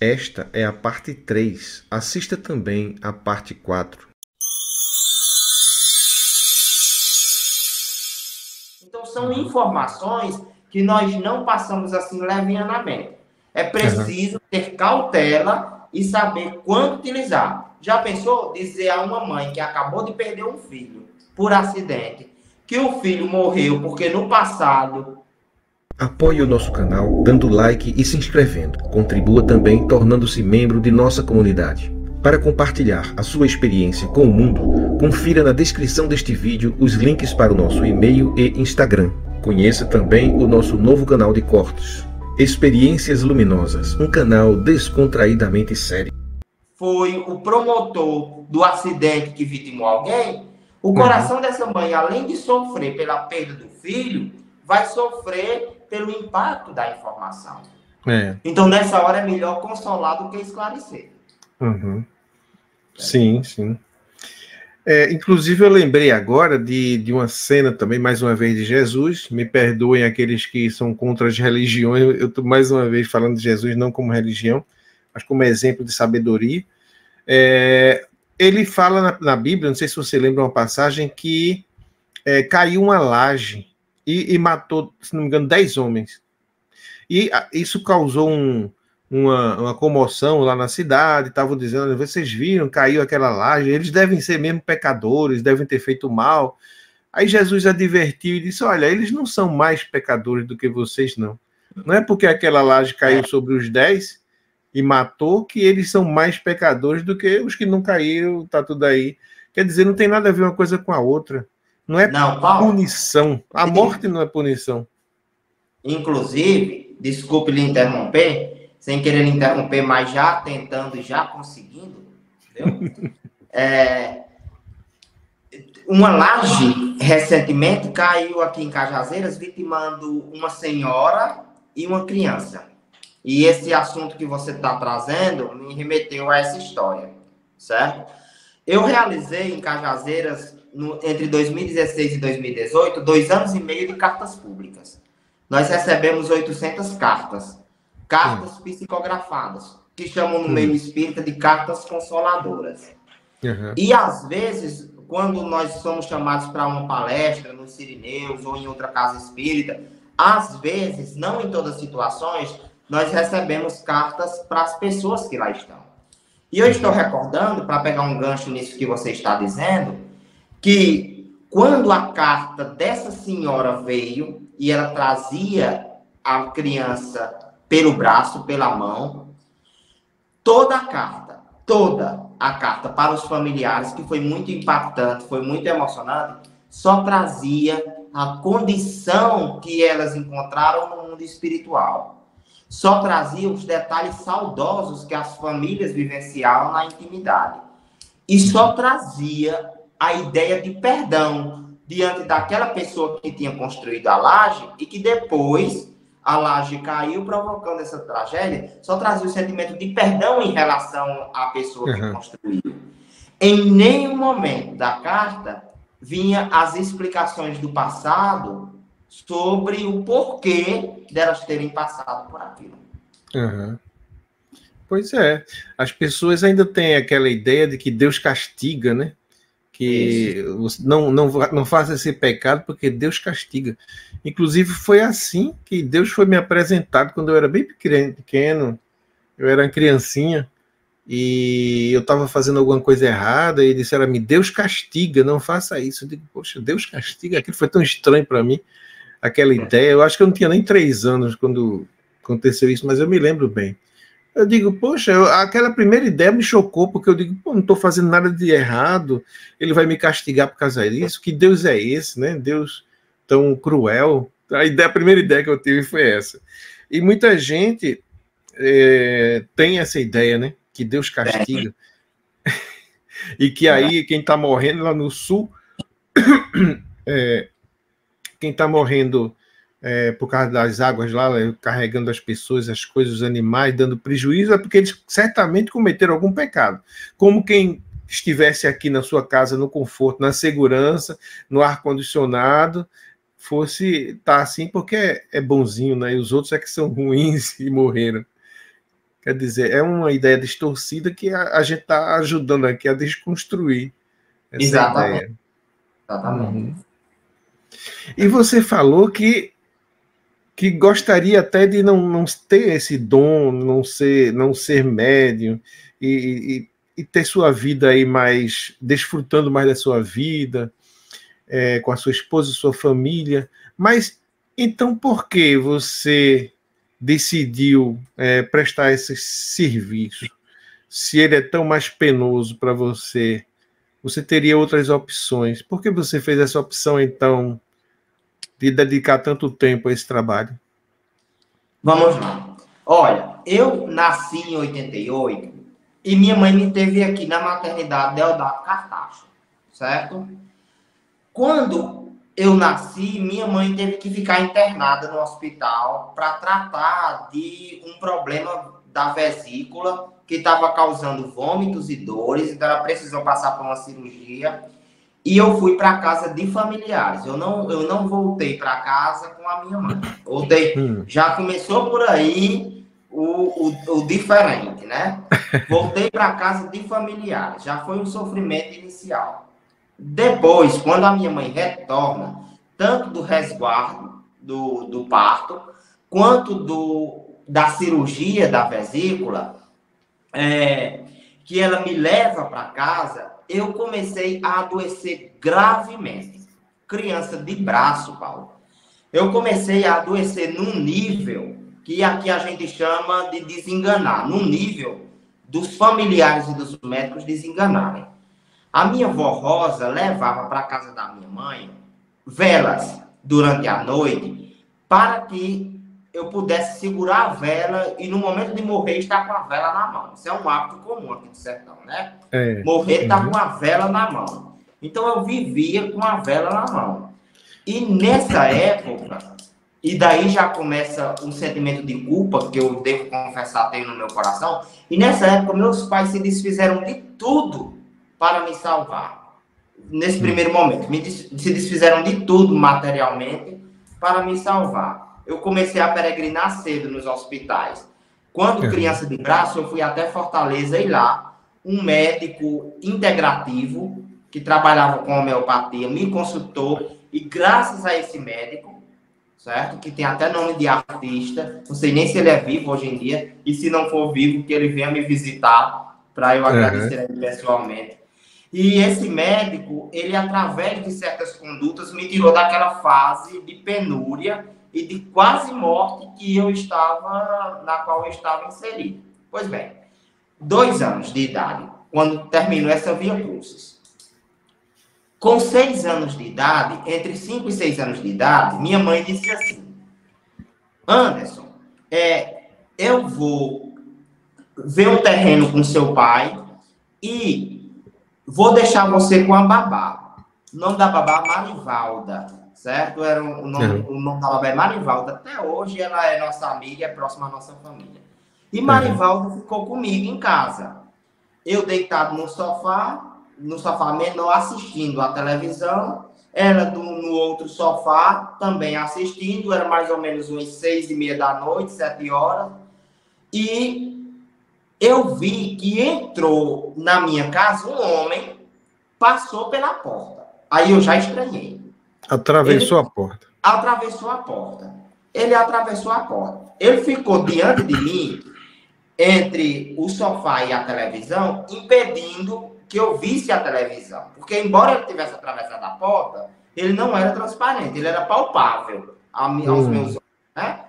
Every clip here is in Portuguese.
Esta é a parte 3. Assista também a parte 4. Então, são informações que nós não passamos assim levianamente. É preciso ter cautela e saber quando utilizar. Já pensou dizer a uma mãe que acabou de perder um filho por acidente, que o filho morreu porque no passado... Apoie o nosso canal dando like e se inscrevendo. Contribua também tornando-se membro de nossa comunidade. Para compartilhar a sua experiência com o mundo, confira na descrição deste vídeo os links para o nosso e-mail e Instagram. Conheça também o nosso novo canal de cortes, Experiências Luminosas, um canal descontraídamente sério. Foi o promotor do acidente que vitimou alguém, o coração dessa mãe, além de sofrer pela perda do filho, vai sofrer pelo impacto da informação. Então, nessa hora, é melhor consolar do que esclarecer. Sim, sim. Inclusive, eu lembrei agora de uma cena também, mais uma vez, de Jesus. Me perdoem aqueles que são contra as religiões. Eu estou mais uma vez falando de Jesus, não como religião, mas como exemplo de sabedoria. Ele fala na Bíblia, não sei se você lembra uma passagem, que caiu uma laje e matou, se não me engano, 10 homens. E isso causou uma comoção lá na cidade. Estavam dizendo, vocês viram, caiu aquela laje, eles devem ser mesmo pecadores, devem ter feito mal. Aí Jesus advertiu e disse, olha, eles não são mais pecadores do que vocês, não. Não é porque aquela laje caiu sobre os 10 e matou que eles são mais pecadores do que os que não caíram, tá tudo aí. Quer dizer, não tem nada a ver uma coisa com a outra. Não é punição. A morte não é punição. Inclusive, desculpe lhe interromper, sem querer lhe interromper, mas já tentando, já conseguindo, entendeu? Uma laje, recentemente, caiu aqui em Cajazeiras, vitimando uma senhora e uma criança. E esse assunto que você está trazendo me remeteu a essa história, certo? Eu realizei em Cajazeiras, entre 2016 e 2018, 2 anos e meio de cartas públicas. Nós recebemos 800 cartas psicografadas, que chamam no meio espírita de cartas consoladoras. E, às vezes, quando nós somos chamados para uma palestra nos Sirineus ou em outra casa espírita, às vezes, não em todas as situações, nós recebemos cartas para as pessoas que lá estão. E eu estou recordando, para pegar um gancho nisso que você está dizendo, que quando a carta dessa senhora veio e ela trazia a criança pelo braço, pela mão, toda a carta para os familiares, que foi muito impactante, foi muito emocionante, só trazia a condição que elas encontraram no mundo espiritual. Só trazia os detalhes saudosos que as famílias vivenciaram na intimidade. E só trazia a ideia de perdão diante daquela pessoa que tinha construído a laje e que depois a laje caiu, provocando essa tragédia. Só trazia o sentimento de perdão em relação à pessoa que construiu. Em nenhum momento da carta vinha as explicações do passado sobre o porquê delas terem passado por aquilo. Pois é. As pessoas ainda têm aquela ideia de que Deus castiga, né? Que não faça esse pecado porque Deus castiga. Inclusive, foi assim que Deus foi me apresentado quando eu era bem pequeno. Eu era uma criancinha e eu estava fazendo alguma coisa errada e disseram-me, Deus castiga, não faça isso. Eu digo, poxa, Deus castiga? Aquilo foi tão estranho para mim. Aquela ideia, eu acho que eu não tinha nem 3 anos quando aconteceu isso, mas eu me lembro bem. Eu digo, poxa, aquela primeira ideia me chocou, porque eu digo, pô, não estou fazendo nada de errado, ele vai me castigar por causa disso, que Deus é esse, né? Deus tão cruel. A primeira ideia que eu tive foi essa. E muita gente tem essa ideia, né? Que Deus castiga. E que aí quem está morrendo lá no sul... quem está morrendo por causa das águas lá, carregando as pessoas, as coisas, os animais, dando prejuízo, é porque eles certamente cometeram algum pecado. Como quem estivesse aqui na sua casa, no conforto, na segurança, no ar-condicionado, fosse estar assim porque é bonzinho, né? E os outros é que são ruins e morreram. Quer dizer, é uma ideia distorcida que a gente está ajudando aqui a desconstruir essa ideia. Exatamente. Uhum. E você falou que gostaria até de não ter esse dom, não ser médium e ter sua vida aí mais, desfrutando mais da sua vida, com a sua esposa e sua família. Mas então por que você decidiu prestar esse serviço? Se ele é tão mais penoso para você, você teria outras opções. Por que você fez essa opção, então, de dedicar tanto tempo a esse trabalho? Vamos lá. Olha, eu nasci em 88 e minha mãe me teve aqui na maternidade Deodato Cartacho, certo? Quando eu nasci, minha mãe teve que ficar internada no hospital para tratar de um problema da vesícula que estava causando vômitos e dores, então ela precisou passar por uma cirurgia. E eu fui para casa de familiares. Eu não voltei para casa com a minha mãe. Voltei. Já começou por aí o diferente, né? Voltei para casa de familiares. Já foi um sofrimento inicial. Depois, quando a minha mãe retorna, tanto do resguardo do parto, quanto da cirurgia da vesícula, que ela me leva para casa, eu comecei a adoecer gravemente. Criança de braço, Paulo. Eu comecei a adoecer num nível que aqui a gente chama de desenganar, num nível dos familiares e dos médicos desenganarem. A minha avó Rosa levava para a casa da minha mãe velas durante a noite para que eu pudesse segurar a vela e no momento de morrer estar com a vela na mão. Isso é um hábito comum aqui do sertão, né? Morrer estar com a vela na mão. Então eu vivia com a vela na mão. E nessa época, e daí já começa um sentimento de culpa que eu devo confessar tenho no meu coração, e nessa época meus pais se desfizeram de tudo para me salvar. Nesse primeiro momento, se desfizeram de tudo materialmente para me salvar. Eu comecei a peregrinar cedo nos hospitais. Quando criança de braço, eu fui até Fortaleza e lá, um médico integrativo que trabalhava com homeopatia me consultou e graças a esse médico, certo? Que tem até nome de artista, não sei nem se ele é vivo hoje em dia, e se não for vivo, que ele venha me visitar para eu agradecer a ele pessoalmente. E esse médico, ele através de certas condutas me tirou daquela fase de penúria e de quase morte na qual eu estava inserido. Pois bem, 2 anos de idade, quando terminou essa via crucis. Com 6 anos de idade, entre 5 e 6 anos de idade, minha mãe disse assim: Anderson, eu vou ver um terreno com seu pai e vou deixar você com a babá. O nome da babá é Marivalda, certo? O nome da babá é Marivalda. Até hoje ela é nossa amiga, é próxima à nossa família. E Marivalda ficou comigo em casa. Eu deitado no sofá menor, assistindo a televisão. Ela no outro sofá, também assistindo. Era mais ou menos umas 6:30 da noite, 7 horas. E eu vi que entrou na minha casa um homem, passou pela porta. Aí eu já estranhei. Atravessou a porta. Atravessou a porta. Ele atravessou a porta. Ele ficou diante de mim, entre o sofá e a televisão, impedindo que eu visse a televisão. Porque, embora ele tivesse atravessado a porta, ele não era transparente, ele era palpável aos meus olhos, né?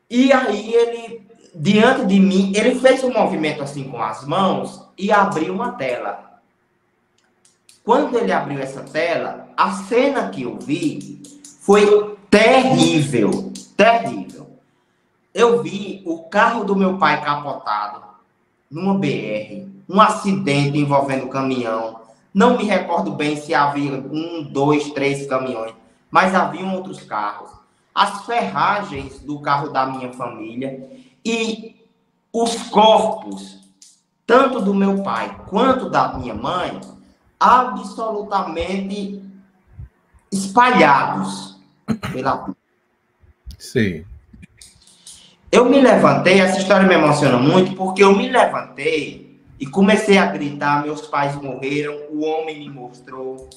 E aí ele, diante de mim, ele fez um movimento assim com as mãos e abriu uma tela. Quando ele abriu essa tela, a cena que eu vi foi terrível, terrível. Eu vi o carro do meu pai capotado numa BR, um acidente envolvendo caminhão. Não me recordo bem se havia 1, 2, 3 caminhões, mas haviam outros carros. As ferragens do carro da minha família e os corpos, tanto do meu pai quanto da minha mãe, absolutamente espalhados pela vida. Sim. Eu me levantei, essa história me emociona muito, porque eu me levantei e comecei a gritar, meus pais morreram, o homem me mostrou,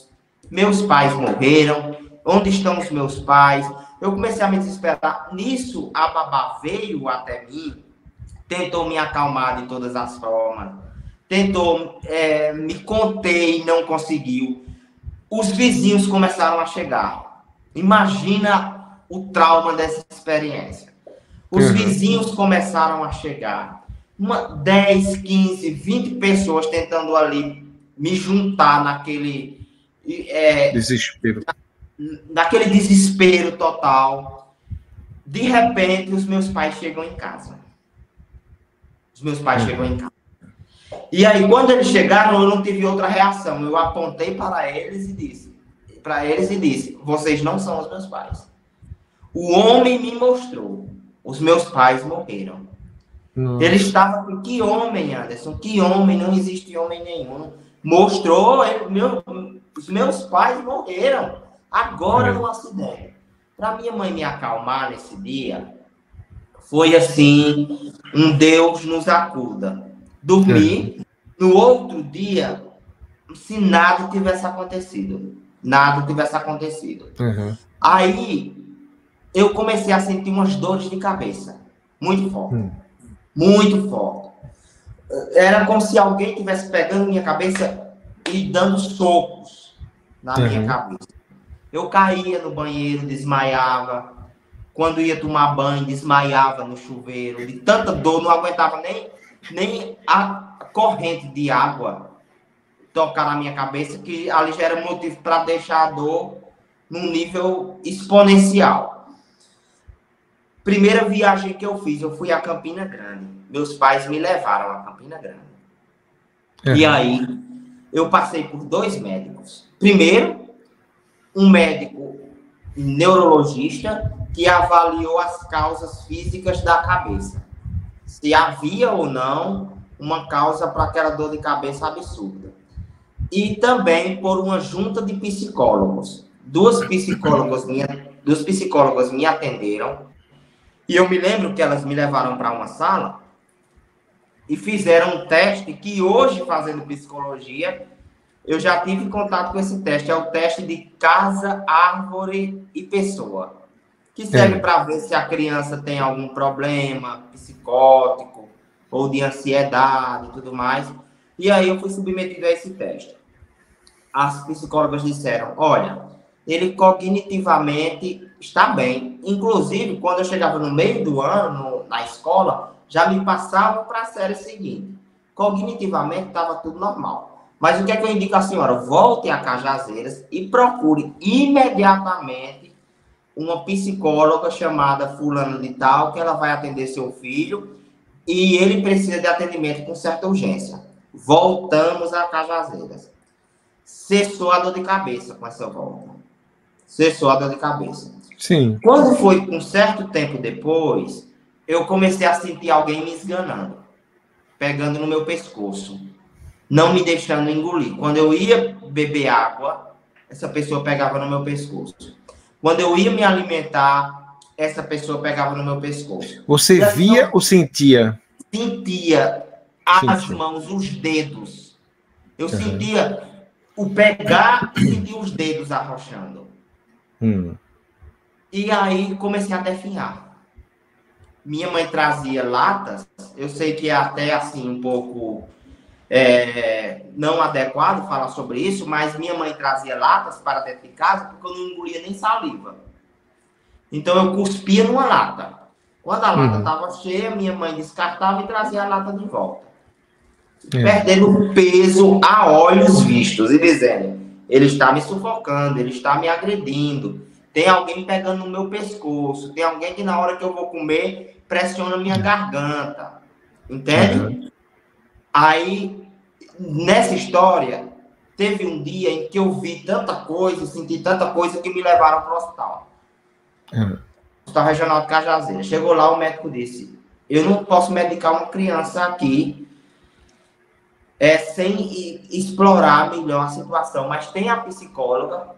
meus pais morreram, onde estão os meus pais? Eu comecei a me desesperar. Nisso, a babá veio até mim, tentou me acalmar de todas as formas, tentou, me conter e não conseguiu. Os vizinhos começaram a chegar. Imagina o trauma dessa experiência. Os vizinhos começaram a chegar. 10, 15, 20 pessoas tentando ali me juntar naquele desespero. Naquele desespero total. De repente, os meus pais chegam em casa. E aí, quando eles chegaram, eu não tive outra reação. Eu apontei para eles e disse, vocês não são os meus pais. O homem me mostrou. Os meus pais morreram. Nossa. Ele estava com que homem, Anderson? Que homem? Não existe homem nenhum. Mostrou, os meus pais morreram. Agora no acidente. Para minha mãe me acalmar nesse dia, foi assim, um Deus nos acuda. Dormi, no outro dia, se nada tivesse acontecido. Aí, eu comecei a sentir umas dores de cabeça. Muito forte. Muito forte. Era como se alguém estivesse pegando minha cabeça e dando socos na minha cabeça. Eu caía no banheiro, desmaiava. Quando ia tomar banho, desmaiava no chuveiro. De tanta dor, não aguentava nem a corrente de água tocar na minha cabeça, que ali já era motivo para deixar a dor num nível exponencial. Primeira viagem que eu fiz, eu fui a Campina Grande. Meus pais me levaram a Campina Grande. E aí, eu passei por 2 médicos. Primeiro, um médico neurologista que avaliou as causas físicas da cabeça. Se havia ou não uma causa para aquela dor de cabeça absurda. E também por uma junta de psicólogos. Duas psicólogas me atenderam. E eu me lembro que elas me levaram para uma sala e fizeram um teste que hoje, fazendo psicologia, eu já tive contato com esse teste. É o teste de casa, árvore e pessoa. Que serve para ver se a criança tem algum problema psicótico ou de ansiedade e tudo mais. E aí eu fui submetido a esse teste. As psicólogas disseram, olha, ele cognitivamente está bem. Inclusive, quando eu chegava no meio do ano, na escola, já me passavam para a série seguinte. Cognitivamente estava tudo normal. Mas o que é que eu indico à senhora? Volte a Cajazeiras e procure imediatamente uma psicóloga chamada fulano de tal, que ela vai atender seu filho e ele precisa de atendimento com certa urgência. Voltamos a Cajazeiras. Cessou a dor de cabeça com essa volta. Cessou a dor de cabeça. Sim. Quando foi um certo tempo depois, eu comecei a sentir alguém me esganando, pegando no meu pescoço, não me deixando engolir. Quando eu ia beber água, essa pessoa pegava no meu pescoço. Quando eu ia me alimentar, essa pessoa pegava no meu pescoço. Você via ou sentia? Sentia as mãos, os dedos. Eu sentia o pegar e sentia os dedos arrochando. E aí comecei a definhar. Minha mãe trazia latas. Eu sei que é até assim um pouco não adequado falar sobre isso, mas minha mãe trazia latas para dentro de casa porque eu não engolia nem saliva. Então eu cuspia numa lata. Quando a lata estava cheia, minha mãe descartava e trazia a lata de volta. Perdendo peso a olhos vistos e dizendo, ele está me sufocando, ele está me agredindo, tem alguém pegando no meu pescoço, tem alguém que na hora que eu vou comer pressiona minha garganta. Entende? Aí, nessa história, teve um dia em que eu vi tanta coisa, senti tanta coisa que me levaram para o hospital. Hospital Regional de Cajazeiras. Chegou lá, o médico disse, eu não posso medicar uma criança aqui sem explorar melhor a situação, mas tem a psicóloga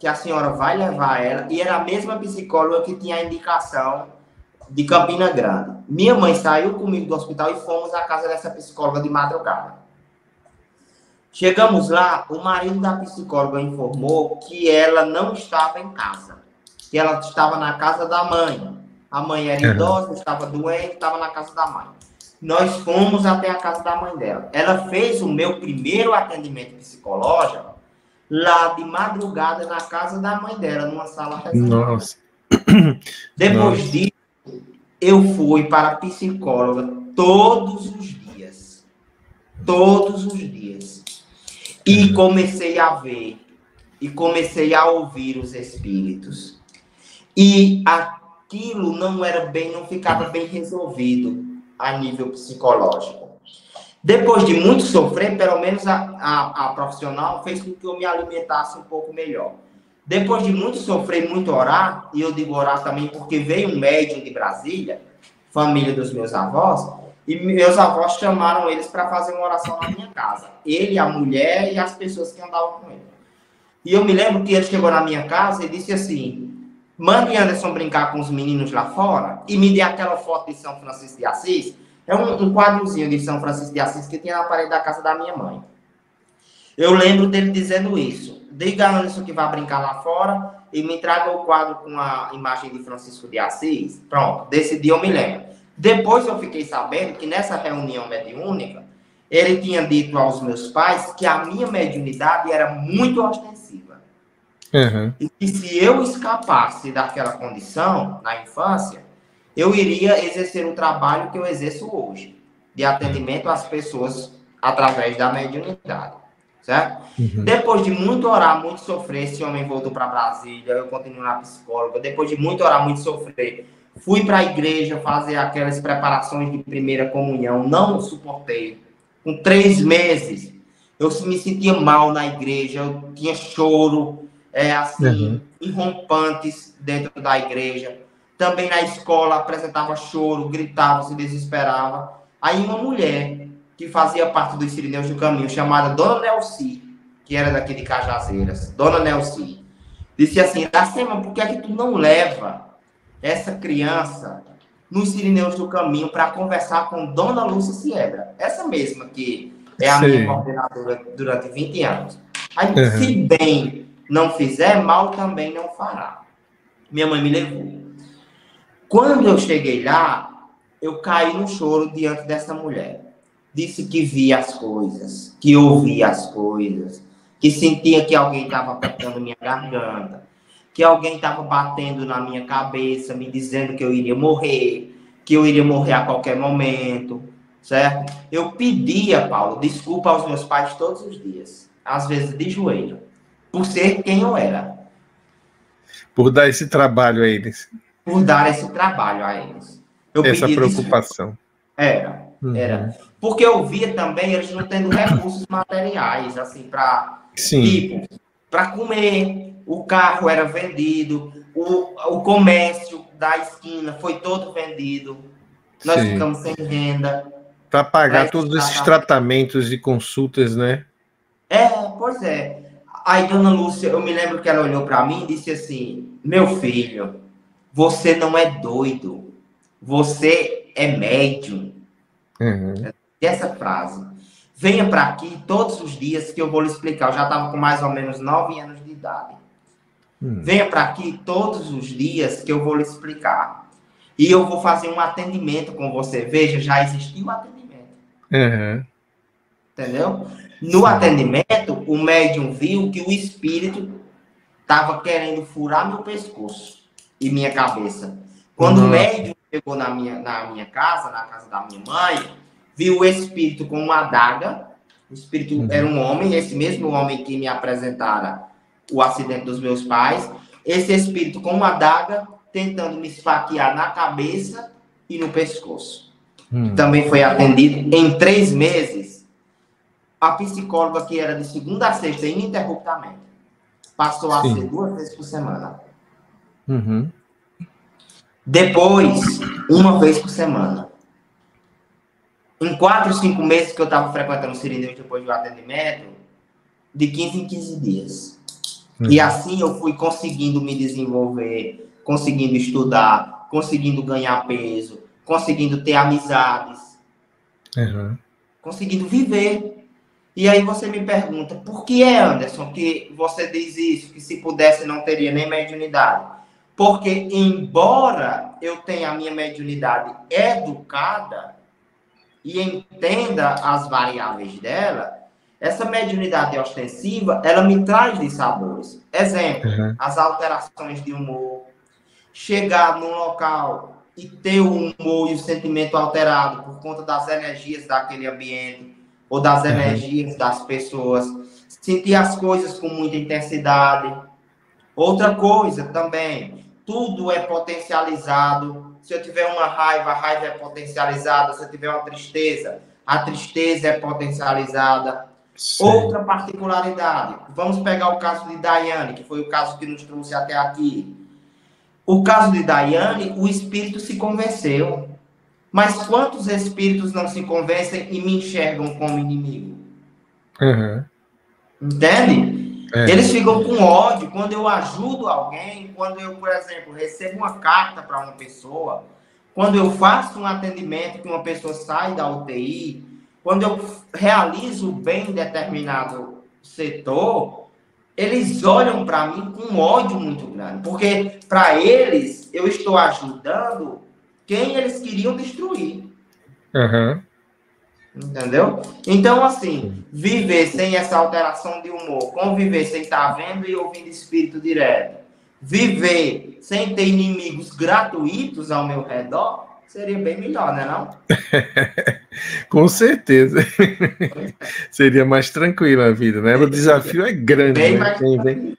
que a senhora vai levar ela, e era a mesma psicóloga que tinha a indicação de Campina Grande. Minha mãe saiu comigo do hospital e fomos à casa dessa psicóloga de madrugada. Chegamos lá, o marido da psicóloga informou que ela não estava em casa, que ela estava na casa da mãe. A mãe era idosa, estava doente, estava na casa da mãe. Nós fomos até a casa da mãe dela. Ela fez o meu primeiro atendimento psicológico lá de madrugada na casa da mãe dela, numa sala reservada. Nossa. Depois disso, eu fui para a psicóloga todos os dias. Todos os dias. E comecei a ver, e comecei a ouvir os espíritos. E aquilo não ficava bem resolvido a nível psicológico. Depois de muito sofrer, pelo menos a profissional fez com que eu me alimentasse um pouco melhor. Depois de muito sofrer, muito orar, e eu digo orar também porque veio um médium de Brasília, família dos meus avós, e meus avós chamaram eles para fazer uma oração na minha casa. Ele, a mulher e as pessoas que andavam com ele. E eu me lembro que ele chegou na minha casa e disse assim: mande Anderson brincar com os meninos lá fora e me dê aquela foto de São Francisco de Assis. É um quadrozinho de São Francisco de Assis que tinha na parede da casa da minha mãe. Eu lembro dele dizendo isso. Diga a Anderson que vai brincar lá fora e me traga o quadro com a imagem de Francisco de Assis. Pronto, desse dia eu me lembro. Depois eu fiquei sabendo que nessa reunião mediúnica, ele tinha dito aos meus pais que a minha mediunidade era muito ostensiva. Uhum. E que se eu escapasse daquela condição na infância, eu iria exercer o trabalho que eu exerço hoje, de atendimento às pessoas através da mediunidade, certo? Uhum. Depois de muito orar, muito sofrer, esse homem voltou para Brasília, eu continuo na psicóloga. Depois de muito orar, muito sofrer, fui para a igreja fazer aquelas preparações de primeira comunhão, não suportei. Com 3 meses, eu me sentia mal na igreja, eu tinha choro, irrompantes dentro da igreja. Também na escola apresentava choro, gritava, se desesperava. Aí uma mulher que fazia parte dos Sirineus do Caminho, chamada Dona Nelci, que era daqui de Cajazeiras, Dona Nelci, disse assim: Iracema, por que é que tu não leva essa criança nos Sirineus do Caminho para conversar com Dona Lúcia Siebra? Essa mesma que é a minha coordenadora durante 20 anos. Aí, se bem não fizer, mal também não fará. Minha mãe me levou. Quando eu cheguei lá, eu caí no choro diante dessa mulher. Disse que via as coisas, que ouvia as coisas, que sentia que alguém estava apertando minha garganta, que alguém estava batendo na minha cabeça, me dizendo que eu iria morrer a qualquer momento, certo? Eu pedia, Paulo, desculpa aos meus pais todos os dias, às vezes de joelho, por ser quem eu era. Por dar esse trabalho a eles. Por dar esse trabalho a eles. Eu essa preocupação. Desculpa. Era. Porque eu via também eles não tendo recursos materiais, assim, para tipo, para comer. O carro era vendido, o comércio da esquina foi todo vendido. Nós ficamos sem renda. Para pagar todos esses tratamentos e consultas, né? Pois é. Aí, Dona Lúcia, eu me lembro que ela olhou para mim e disse assim: meu filho, você não é doido, você é médium. Essa frase. Venha para aqui todos os dias que eu vou lhe explicar. Eu já estava com mais ou menos 9 anos de idade. Venha para aqui todos os dias que eu vou lhe explicar. E eu vou fazer um atendimento com você. Veja, já existiu um atendimento. Entendeu? No atendimento, o médium viu que o espírito estava querendo furar meu pescoço e minha cabeça. Quando o médium chegou na minha casa, na casa da minha mãe, viu o espírito com uma adaga. O espírito era um homem, esse mesmo homem que me apresentara o acidente dos meus pais. Esse espírito com uma adaga, tentando me esfaquear na cabeça e no pescoço. Também foi atendido em 3 meses. A psicóloga, que era de segunda a sexta, ininterruptamente, passou a ser 2 vezes por semana. Depois, 1 vez por semana. Em 4, 5 meses que eu estava frequentando o Sirineu depois do atendimento, de 15 em 15 dias. E assim eu fui conseguindo me desenvolver, conseguindo estudar, conseguindo ganhar peso, conseguindo ter amizades, conseguindo viver. E aí você me pergunta, por que é, Anderson, que você diz isso, que se pudesse não teria nem mediunidade? Porque, embora eu tenha a minha mediunidade educada e entenda as variáveis dela, essa mediunidade ostensiva, ela me traz dissabores. Exemplo, as alterações de humor, chegar num local e ter o humor e o sentimento alterado por conta das energias daquele ambiente ou das energias das pessoas, sentir as coisas com muita intensidade. Outra coisa também, tudo é potencializado. Se eu tiver uma raiva, a raiva é potencializada. Se eu tiver uma tristeza, a tristeza é potencializada. Sim. Outra particularidade, vamos pegar o caso de Daiane, que foi o caso que nos trouxe até aqui. O caso de Daiane, o espírito se convenceu. Mas quantos espíritos não se convencem e me enxergam como inimigo? Entende? Eles ficam com ódio quando eu ajudo alguém, quando eu, por exemplo, recebo uma carta para uma pessoa, quando eu faço um atendimento que uma pessoa sai da UTI, quando eu realizo bem em determinado setor, eles olham para mim com ódio muito grande, porque para eles eu estou ajudando quem eles queriam destruir. Entendeu? Então, assim, viver sem essa alteração de humor, conviver sem estar vendo e ouvindo espírito direto, viver sem ter inimigos gratuitos ao meu redor, seria bem melhor, né, não? Com certeza. Seria mais tranquila a vida, né? O desafio é grande, né?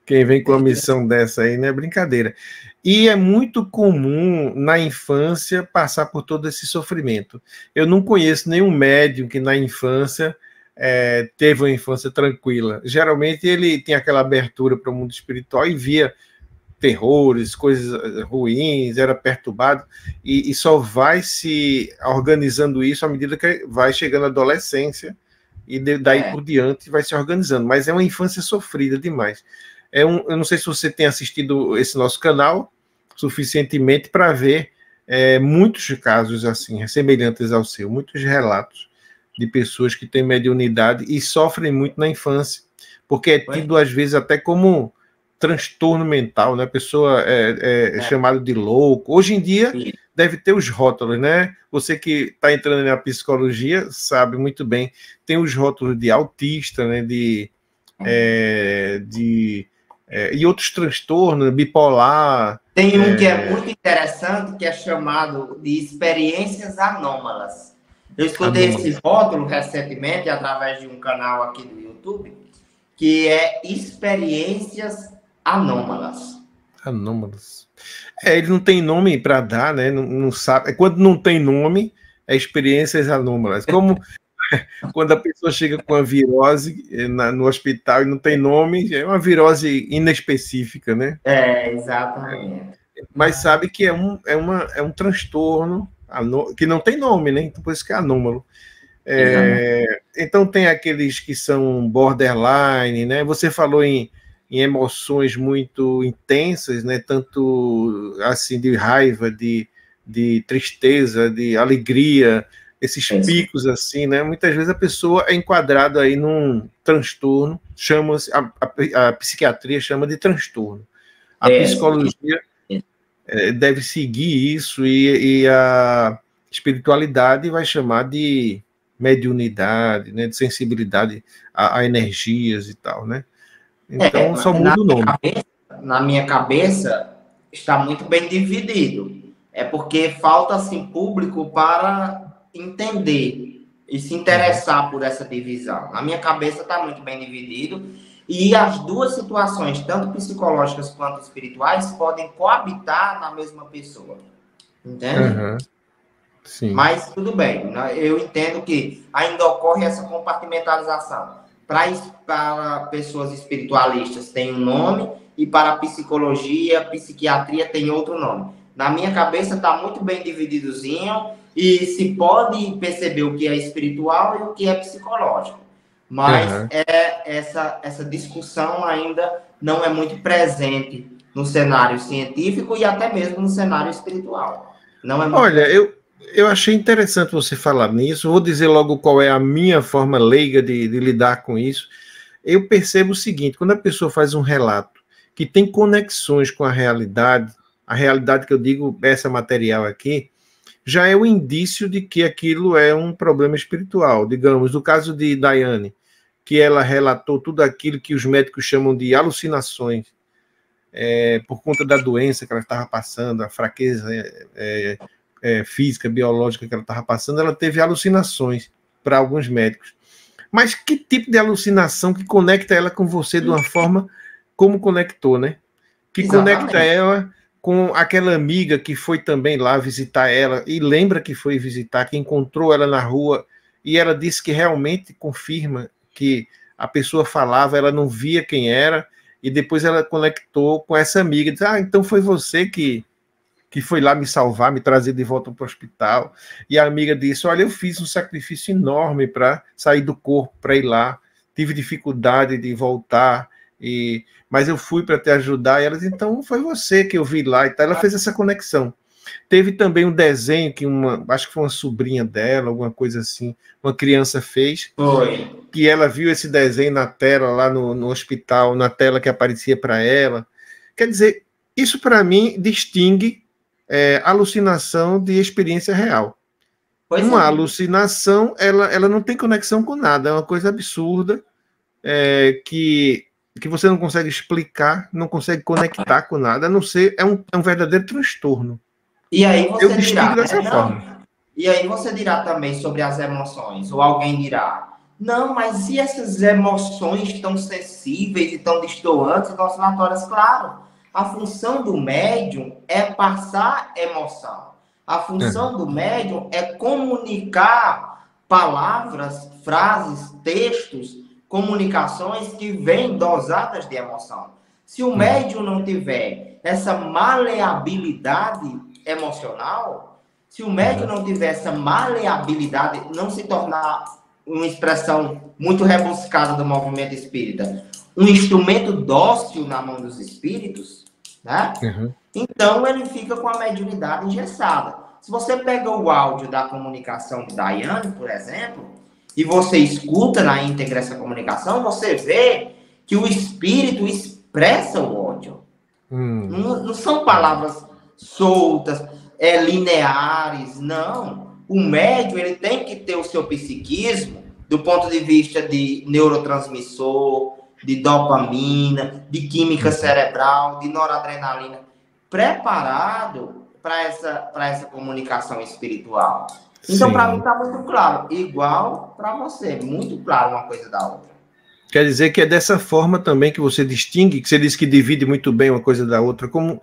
Quem vem com uma missão dessa aí não é brincadeira. E é muito comum na infância passar por todo esse sofrimento. Eu não conheço nenhum médium que na infância teve uma infância tranquila. Geralmente ele tem aquela abertura para o mundo espiritual e via terrores, coisas ruins, era perturbado, e só vai se organizando isso à medida que vai chegando a adolescência, e daí por diante vai se organizando. Mas é uma infância sofrida demais. Eu não sei se você tem assistido esse nosso canal suficientemente para ver muitos casos assim, semelhantes ao seu, muitos relatos de pessoas que têm mediunidade e sofrem muito na infância, porque é tido às vezes até como transtorno mental, né? A pessoa é chamada de louco. Hoje em dia deve ter os rótulos, né? Você que está entrando na psicologia sabe muito bem, tem os rótulos de autista, né? E outros transtornos, bipolar. Tem um que é muito interessante, que é chamado de experiências anômalas. Eu escutei esse rótulo recentemente, através de um canal aqui do YouTube, que é experiências anômalas. Ele não tem nome para dar, né? Não sabe. Quando não tem nome, é experiências anômalas. Como quando a pessoa chega com a virose no hospital e não tem nome, é uma virose inespecífica, né? Exatamente. Mas sabe que é um transtorno que não tem nome, né? Então, por isso que é anômalo. Então, tem aqueles que são borderline, né? Você falou em emoções muito intensas, né? Tanto assim de raiva, de tristeza, de alegria, esses picos assim, né? Muitas vezes a pessoa é enquadrada aí num transtorno, chama-se a psiquiatria chama de transtorno. A psicologia deve seguir isso e a espiritualidade vai chamar de mediunidade, né? De sensibilidade a energias e tal, né? Então só muda o nome. Na minha cabeça está muito bem dividido. É porque falta assim público para entender e se interessar por essa divisão. Na minha cabeça está muito bem dividido e as duas situações, tanto psicológicas quanto espirituais, podem coabitar na mesma pessoa. Entende? Sim. Mas tudo bem, eu entendo que ainda ocorre essa compartimentalização. Para pessoas espiritualistas tem um nome e para a psicologia, psiquiatria tem outro nome. Na minha cabeça está muito bem divididozinho e se pode perceber o que é espiritual e o que é psicológico. Mas essa discussão ainda não é muito presente no cenário científico e até mesmo no cenário espiritual. Não é muito... Olha, eu achei interessante você falar nisso. Vou dizer logo qual é a minha forma leiga de lidar com isso. Eu percebo o seguinte: quando a pessoa faz um relato que tem conexões com a realidade que eu digo, essa material aqui, já é o indício de que aquilo é um problema espiritual. Digamos, no caso de Daiane, que ela relatou tudo aquilo que os médicos chamam de alucinações, por conta da doença que ela estava passando, a fraqueza física, biológica que ela estava passando, ela teve alucinações para alguns médicos. Mas que tipo de alucinação que conecta ela com você de uma forma como conectou, né? Que Exatamente. Conecta ela com aquela amiga que foi também lá visitar ela e lembra que foi visitar, que encontrou ela na rua e ela disse que realmente confirma que a pessoa falava, ela não via quem era, e depois ela conectou com essa amiga, disse, então foi você que foi lá me salvar, me trazer de volta para o hospital. E a amiga disse, olha, eu fiz um sacrifício enorme para sair do corpo, para ir lá, tive dificuldade de voltar, mas eu fui para te ajudar. E ela disse, então foi você que eu vi lá. E tal. Ela fez essa conexão. Teve também um desenho que acho que foi uma sobrinha dela, alguma coisa assim, uma criança fez. Foi. Que ela viu esse desenho na tela, lá no hospital, na tela que aparecia para ela. Quer dizer, isso para mim distingue alucinação de experiência real. Uma alucinação, ela não tem conexão com nada, é uma coisa absurda, que você não consegue explicar, não consegue conectar com nada, a não ser, é um verdadeiro transtorno. E aí você eu distingo dessa forma. E aí você dirá também sobre as emoções, ou alguém dirá, não, mas e essas emoções tão sensíveis e tão distoantes, tão oscilatórias? Claro, a função do médium é passar emoção. A função do médium é comunicar palavras, frases, textos, comunicações que vêm dosadas de emoção. Se o médium não tiver essa maleabilidade emocional, se o médium não tiver essa maleabilidade, não se tornar uma expressão muito rebuscada do movimento espírita, um instrumento dócil na mão dos espíritos, né? Então ele fica com a mediunidade engessada. Se você pega o áudio da comunicação de Daiane, por exemplo, e você escuta na íntegra essa comunicação, você vê que o espírito expressa o ódio. Não são palavras soltas, lineares, não. O médium, ele tem que ter o seu psiquismo do ponto de vista de neurotransmissor, de dopamina, de química cerebral, de noradrenalina, preparado para essa comunicação espiritual. Então, para mim, está muito claro. Igual para você, muito claro uma coisa da outra. Quer dizer que é dessa forma também que você distingue, que você diz que divide muito bem uma coisa da outra, como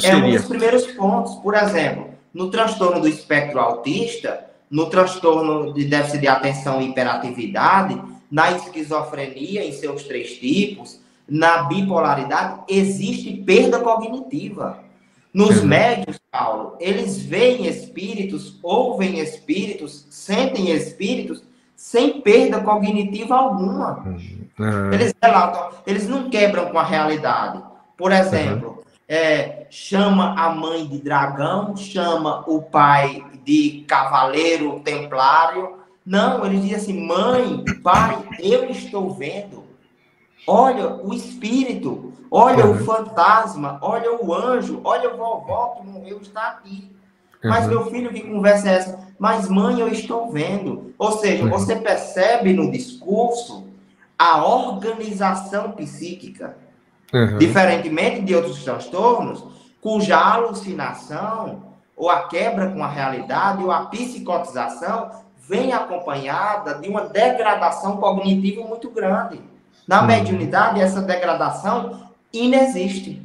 seria? Um dos primeiros pontos. Por exemplo, no transtorno do espectro autista, no transtorno de déficit de atenção e hiperatividade, na esquizofrenia em seus 3 tipos, na bipolaridade, existe perda cognitiva. Nos médios, Paulo, eles veem espíritos, ouvem espíritos, sentem espíritos, sem perda cognitiva alguma. Eles relatam, eles não quebram com a realidade. Por exemplo, chama a mãe de dragão, chama o pai de cavaleiro templário. Não, eles dizem assim, mãe, pai, eu estou vendo. Olha o espírito, olha o fantasma, olha o anjo, olha o vovó que morreu, está aqui. Mas meu filho, que conversa é essa? Mas mãe, eu estou vendo. Ou seja, você percebe no discurso a organização psíquica. Diferentemente de outros transtornos, cuja alucinação, ou a quebra com a realidade, ou a psicotização, vem acompanhada de uma degradação cognitiva muito grande. Na mediunidade, essa degradação inexiste.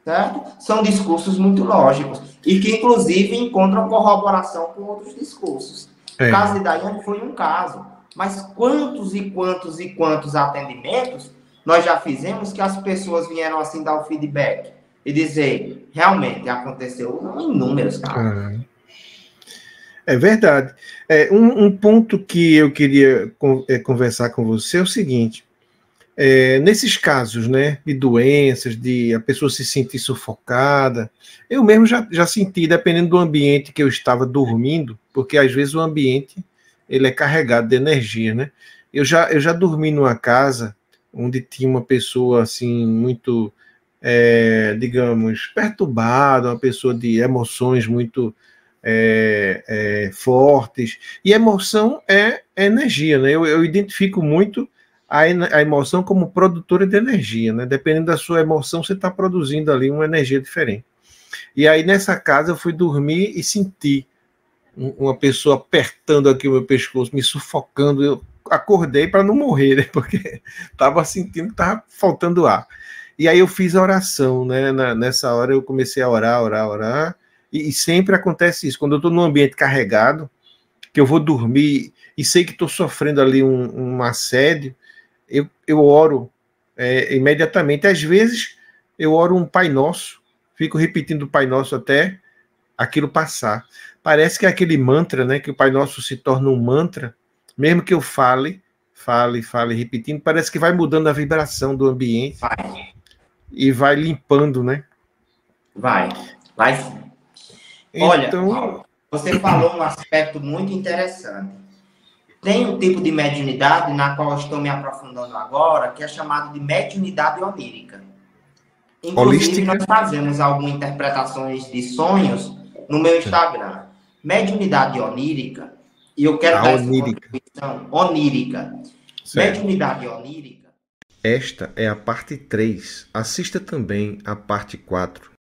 Certo? São discursos muito lógicos e que, inclusive, encontram corroboração com outros discursos. O caso de Daiane foi um caso, mas quantos e quantos e quantos atendimentos nós já fizemos que as pessoas vieram assim dar o feedback e dizer, realmente, aconteceu em inúmeros casos. É verdade. Um ponto que eu queria conversar com você é o seguinte, nesses casos, né, de doenças, de a pessoa se sentir sufocada, eu mesmo já senti, dependendo do ambiente que eu estava dormindo, porque às vezes o ambiente ele é carregado de energia, né? Eu já dormi numa casa onde tinha uma pessoa assim muito, digamos, perturbada, uma pessoa de emoções muito fortes. E emoção é energia, né? Eu identifico muito a emoção como produtora de energia, né? Dependendo da sua emoção, você está produzindo ali uma energia diferente. E aí nessa casa eu fui dormir e senti uma pessoa apertando aqui o meu pescoço, me sufocando. Eu acordei para não morrer, né? Porque estava sentindo que estava faltando ar. E aí eu fiz a oração, né? Nessa hora eu comecei a orar. E sempre acontece isso. Quando eu estou num ambiente carregado, que eu vou dormir e sei que estou sofrendo ali um assédio, eu oro imediatamente. Às vezes eu oro um Pai Nosso, fico repetindo o Pai Nosso até aquilo passar. Parece que é aquele mantra, né? Que o Pai Nosso se torna um mantra, mesmo que eu fale, repetindo, parece que vai mudando a vibração do ambiente e vai limpando, né? Vai sim. Olha, então... você falou um aspecto muito interessante. Tem um tipo de mediunidade na qual eu estou me aprofundando agora, que é chamado de mediunidade onírica. Inclusive, nós fazemos algumas interpretações de sonhos no meu Instagram. Mediunidade onírica, e eu quero dar essa contribuição onírica. Certo. Mediunidade onírica. Esta é a parte 3. Assista também a parte 4.